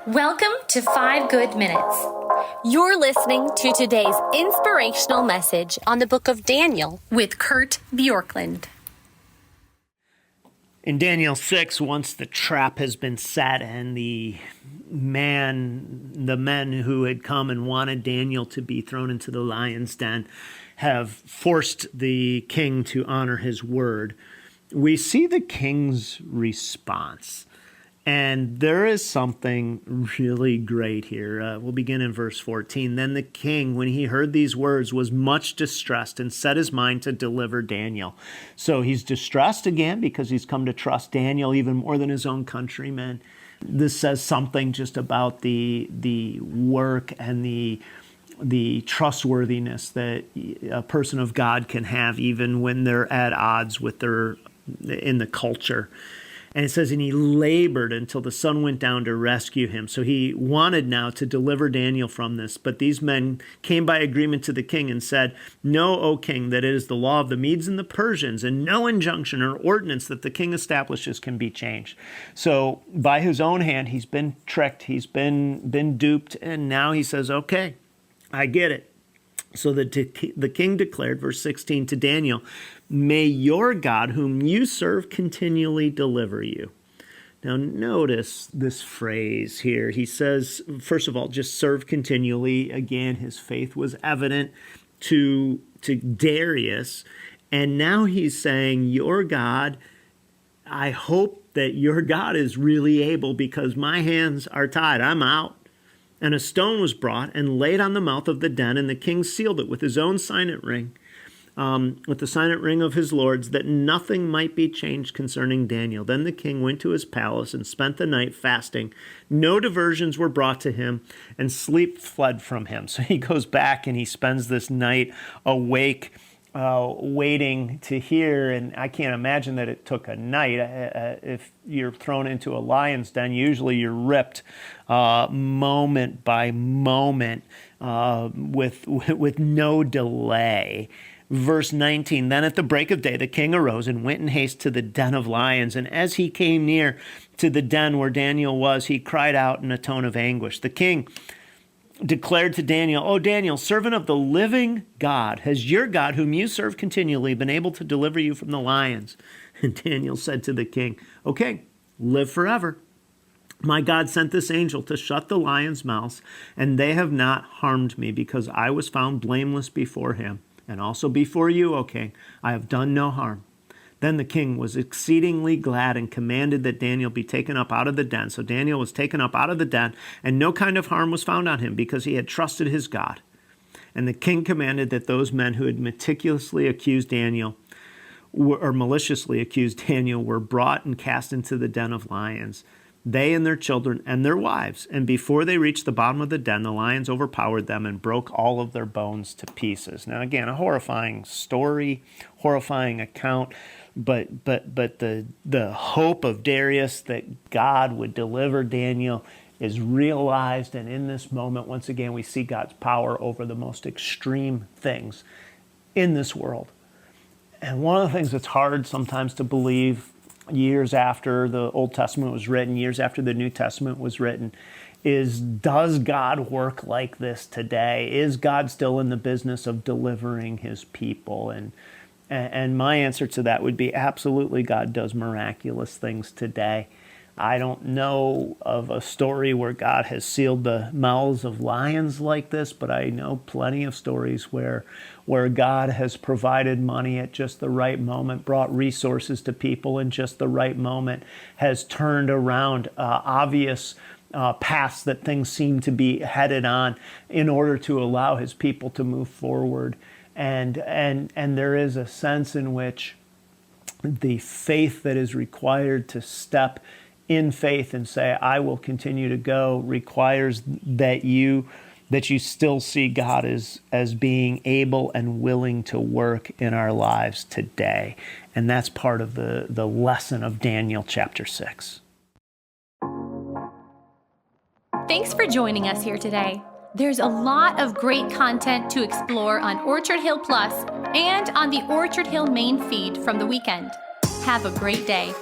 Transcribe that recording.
Welcome to 5 Good Minutes. You're listening to today's inspirational message on the book of Daniel with Kurt Bjorklund. In Daniel 6, once the trap has been set and the men who had come and wanted Daniel to be thrown into the lion's den have forced the king to honor his word, we see the king's response. And there is something really great here. We'll begin in verse 14. Then the king, when he heard these words, was much distressed and set his mind to deliver Daniel. So he's distressed again because he's come to trust Daniel even more than his own countrymen. This says something just about the work and the trustworthiness that a person of God can have even when they're at odds with in the culture. And it says, and he labored until the sun went down to rescue him. So he wanted now to deliver Daniel from this. But these men came by agreement to the king and said, know, O king, that it is the law of the Medes and the Persians, and no injunction or ordinance that the king establishes can be changed. So by his own hand, he's been tricked, he's been duped, and now he says, okay, I get it. So the king declared, verse 16, to Daniel, may your God, whom you serve, continually deliver you. Now notice this phrase here. He says, first of all, just serve continually. Again, his faith was evident to Darius. And now he's saying, your God, I hope that your God is really able because my hands are tied. I'm out. And a stone was brought and laid on the mouth of the den, and the king sealed it with his own signet ring, with the signet ring of his lords, that nothing might be changed concerning Daniel. Then the king went to his palace and spent the night fasting. No diversions were brought to him, and sleep fled from him. So he goes back and he spends this night awake, waiting to hear, and I can't imagine that it took a night. If you're thrown into a lion's den, usually you're ripped moment by moment with no delay. Verse 19, then at the break of day, the king arose and went in haste to the den of lions. And as he came near to the den where Daniel was, he cried out in a tone of anguish. The king declared to Daniel, O Daniel, servant of the living God, has your God, whom you serve continually, been able to deliver you from the lions? And Daniel said to the king, okay, live forever. My God sent this angel to shut the lions' mouths, and they have not harmed me, because I was found blameless before him, and also before you, O king. I have done no harm. Then the king was exceedingly glad and commanded that Daniel be taken up out of the den. So Daniel was taken up out of the den, and no kind of harm was found on him, because he had trusted his God. And the king commanded that those men who had maliciously accused Daniel were brought and cast into the den of lions, they and their children and their wives. And before they reached the bottom of the den, the lions overpowered them and broke all of their bones to pieces. Now, again, a horrifying story, horrifying account. But the hope of Darius that God would deliver Daniel is realized. And in this moment, once again, we see God's power over the most extreme things in this world. And one of the things that's hard sometimes to believe years after the Old Testament was written, years after the New Testament was written, is, does God work like this today? Is God still in the business of delivering his people? And my answer to that would be absolutely, God does miraculous things today. I don't know of a story where God has sealed the mouths of lions like this, but I know plenty of stories where God has provided money at just the right moment, brought resources to people in just the right moment, has turned around obvious paths that things seem to be headed on in order to allow his people to move forward. And there is a sense in which the faith that is required to step in faith and say, I will continue to go, requires that you still see God as being able and willing to work in our lives today. And that's part of the lesson of Daniel chapter 6. Thanks for joining us here today. There's a lot of great content to explore on Orchard Hill Plus and on the Orchard Hill main feed from the weekend. Have a great day.